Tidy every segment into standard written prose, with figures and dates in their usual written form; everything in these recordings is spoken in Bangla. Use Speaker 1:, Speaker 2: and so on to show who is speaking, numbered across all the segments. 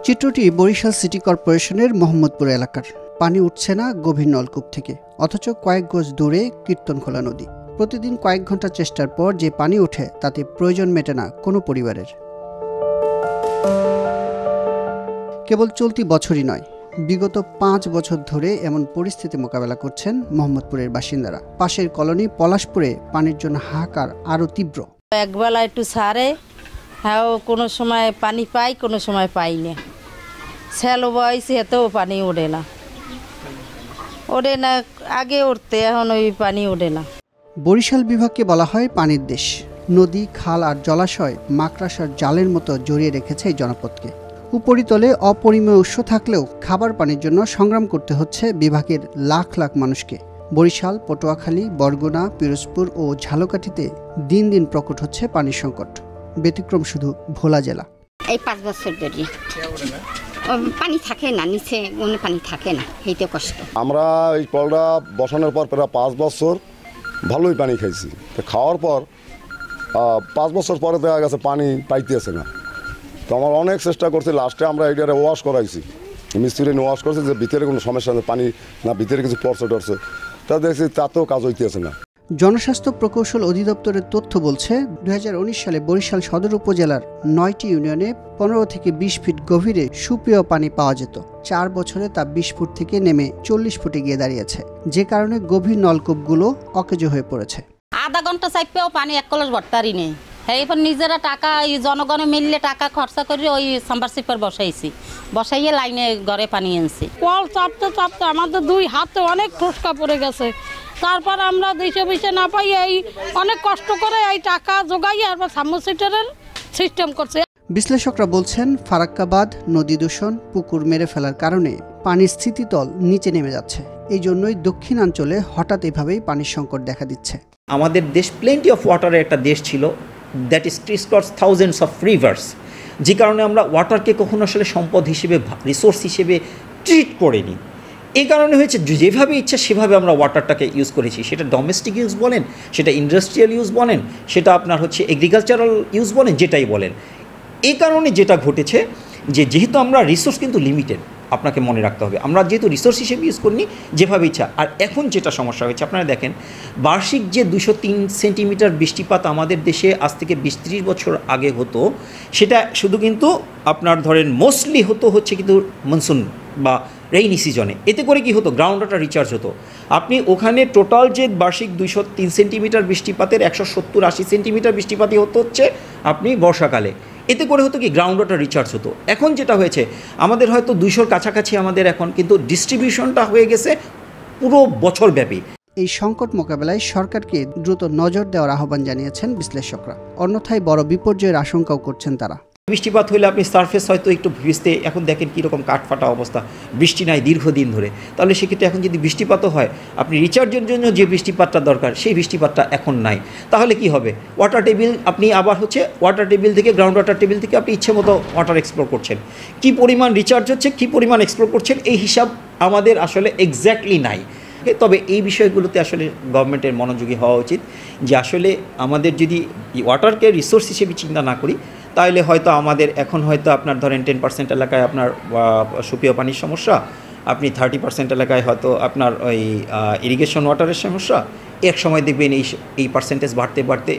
Speaker 1: চিত্রটি বরিশাল সিটি কর্পোরেশনের মোহাম্মদপুর এলাকার। পানি উঠছে না গভীর নলকূপ থেকে, অথচ কয়েক গজ দূরে কীর্তনখোলা নদী। প্রতিদিন কয়েক ঘন্টা চেষ্টার পর যে পানি ওঠে তাতে প্রয়োজন মেটে না কোনো পরিবারের। কেবল চলতি বছরই নয়, বিগত 5 বছর ধরে এমন পরিস্থিতি মোকাবেলা করছেন মোহাম্মদপুরের বাসিন্দারা। পাশের কলোনি পলাশপুরে পানির জন্য হাহাকার আরও তীব্র।
Speaker 2: একবেলা একটু ছাড়ে, হ্যাঁ, কোনো সময় পানি পাই, কোনো সময় পাই না। শ্যালো বয়সে এতেও পানি ওঠে না, আগে উঠতে, এখন ওই পানি ওঠে না।
Speaker 1: বরিশাল বিভাগকে বলা হয় পানির দেশ। নদী, খাল আর জলাশয় মাকড়সার জালের মতো জড়িয়ে রেখেছে এই জনপদকে। উপরিতলে অপরিমেয় উৎস থাকলেও খাবার পানির জন্য সংগ্রাম করতে হচ্ছে বিভাগের লাখ লাখ মানুষকে। বরিশাল, পটুয়াখালী, বরগুনা, পিরোজপুর ও ঝালকাঠিতে দিন দিন প্রকট হচ্ছে পানির সংকট। ব্যতিক্রম শুধু ভোলা জেলা।
Speaker 3: এই 5 বছর ধরে পানি থাকে না, নিচে কোনো পানি থাকে না, এইটা কষ্ট।
Speaker 4: আমরা এই কলটা বসানোর পর প্রায় 5 বছর ভালোই পানি খাইছি। তো খাওয়ার পর 5 বছর পরে দেখা গেছে পানি পাইতেছে না। তো আমরা অনেক চেষ্টা করছি, লাস্টে আমরা এইটারে ওয়াশ করাইছি, মিস্ত্রি ওয়াশ করছে যে ভিতরে কোনো সমস্যা নেই, পানি না ভিতরে কিছু পড়ছে টরছে, তা দেখছি তাতেও কাজ হইতেছে না।
Speaker 1: জনস্বাস্থ্য প্রকৌশল অধিদপ্তরের তথ্য বলছে 2019 সালে বরিশাল সদর উপজেলার 9টি ইউনিয়নে 15 থেকে 20 ফিট গভীরে সুপেয় পানি পাওয়া যেত। 4 বছরে তা 20 ফুট থেকে নেমে 40 ফুটে গিয়ে দাঁড়িয়েছে, যে কারণে গভীর নলকূপগুলো অকেজো হয়ে পড়েছে।
Speaker 2: আধা ঘন্টা চাইপেও পানি 1 কলস ভরতারই নেই। এরপর নিজেরা টাকা, জনগণে মিললে টাকা খরচা করে ওই সাম্বারসিপার বসাইয়ে লাইনে ঘরে পানি আনছি।
Speaker 5: কল চাপতে চাপতে আমাদের 2 হাতে অনেক ঠোসকা পড়ে গেছে। তারপর আমরা দিশে না পাই এই অনেক কষ্ট করে এই টাকা জোগাইয়ে আর সাবমার্সিবলের সিস্টেম করছে।
Speaker 1: বিশ্লেষকরা বলছেন, ফারাক্কাবাদ, নদী দূষণ, পুকুর মেরে ফেলার কারণে পানির স্থিতিতল নিচে নেমে যাচ্ছে। এই জন্যই দক্ষিণাঞ্চলে হঠাৎ এভাবেই পানির সংকট দেখা দিচ্ছে।
Speaker 6: আমাদের দেশ প্লেন্টি অফ ওয়াটারের একটা দেশ ছিল, দ্যাট ইজ ক্রিস থাউজেন্ডস অফ রিভার্স, যে কারণে আমরা ওয়াটারকে কখনো আসলে সম্পদ হিসেবে, রিসোর্স হিসেবে ট্রিট করিনি। এই কারণে হয়েছে যেভাবে ইচ্ছা সেভাবে আমরা ওয়াটারটাকে ইউজ করেছি। সেটা ডোমেস্টিক ইউজ বলেন, সেটা ইন্ডাস্ট্রিয়াল ইউজ বলেন, সেটা আপনার হচ্ছে এগ্রিকালচারাল ইউজ বলেন, যেটাই বলেন। এই কারণে যেটা ঘটেছে যে যেহেতু আমরা রিসোর্স কিন্তু লিমিটেড, আপনাকে মনে রাখতে হবে, আমরা যেহেতু রিসোর্স হিসেবে ইউজ করিনি যেভাবে ইচ্ছা। আর এখন যেটা সমস্যা হয়েছে, আপনারা দেখেন, বার্ষিক যে 203 সেন্টিমিটার বৃষ্টিপাত আমাদের দেশে আজ থেকে 20-30 বছর আগে হতো, সেটা শুধু কিন্তু আপনার ধরেন মোস্টলি হচ্ছে কিন্তু মনসুন বা রেইনি সিজনে। এতে করে কি হতো, গ্রাউন্ড ওয়াটার রিচার্জ হতো। আপনি ওখানে টোটাল যে বার্ষিক 203 সেন্টিমিটার বৃষ্টিপাতের 170-80 সেন্টিমিটার বৃষ্টিপাতই হচ্ছে আপনি বর্ষাকালে। এতে করে হতো কি, গ্রাউন্ড ওয়াটার রিচার্জ হতো। এখন যেটা হয়েছে, আমাদের হয়তো 200-র কাছাকাছি আমাদের এখন, কিন্তু ডিস্ট্রিবিউশনটা হয়ে গেছে পুরো বছরব্যাপী।
Speaker 1: এই সংকট মোকাবেলায় সরকারকে দ্রুত নজর দেওয়ার আহ্বান জানিয়েছেন বিশ্লেষকরা। অন্যথায় বড় বিপর্যয়ের আশঙ্কাও করছেন তারা।
Speaker 6: বৃষ্টিপাত হলে আপনি সারফেস হয়তো একটু ভিজতে, এখন দেখেন কীরকম কাঠফাটা অবস্থা, বৃষ্টি নাই দীর্ঘদিন ধরে। তাহলে সেক্ষেত্রে এখন যদি বৃষ্টিপাতও হয়, আপনি রিচার্জের জন্য যে বৃষ্টিপাতটা দরকার সেই বৃষ্টিপাতটা এখন নাই। তাহলে কি হবে, ওয়াটার টেবিল, আপনি আবার ওয়াটার টেবিল থেকে, গ্রাউন্ড ওয়াটার টেবিল থেকে আপনি ইচ্ছে মতো ওয়াটার এক্সপ্লোর করছেন। কী পরিমাণ রিচার্জ হচ্ছে, কী পরিমাণ এক্সপ্লোর করছেন, এই হিসাব আমাদের আসলে এক্স্যাক্টলি নাই। তবে এই বিষয়গুলোতে আসলে গভর্নমেন্টের মনোযোগী হওয়া উচিত, যে আসলে আমাদের যদি ওয়াটারকে রিসোর্স হিসেবে চিন্তা না করি, তাহলে হয়তো আমাদের এখন হয়তো আপনার ধরেন 10% এলাকায় আপনার সুপেয় পানির সমস্যা, আপনি 30% এলাকায় হয়তো আপনার ওই ইরিগেশন ওয়াটারের সমস্যা। এক সময় দেখবেন এই পার্সেন্টেজ বাড়তে বাড়তে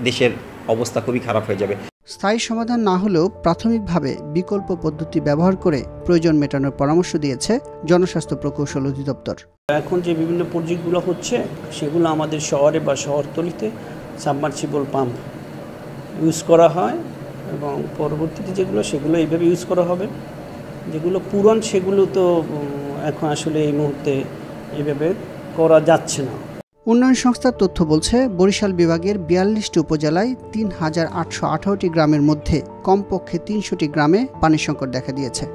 Speaker 6: দেশের অবস্থা খুবই খারাপ হয়ে যাবে।
Speaker 1: স্থায়ী সমাধান না হলেও প্রাথমিকভাবে বিকল্প পদ্ধতি ব্যবহার করে প্রয়োজন মেটানোর পরামর্শ দিয়েছে জনস্বাস্থ্য প্রকৌশল অধিদপ্তর।
Speaker 7: এখন যে বিভিন্ন প্রজেক্টগুলো হচ্ছে, সেগুলো আমাদের শহরে বা শহরতলিতে সাবমার্সিবল পাম্প ইউজ করা হয়, এবং পরবর্তীতে সেগুলো এইভাবে ইউজ করা হবে। যেগুলো পুরন, সেগুলো তো এখন আসলে এই মুহূর্তে এইভাবে করা যাচ্ছে না।
Speaker 1: উন্নয়ন সংস্থার তথ্য বলছে, বরিশাল বিভাগের 42টি উপজেলায় 3818টি গ্রামের মধ্যে কমপক্ষে 300টি গ্রামে পানির সংকট দেখা দিয়েছে।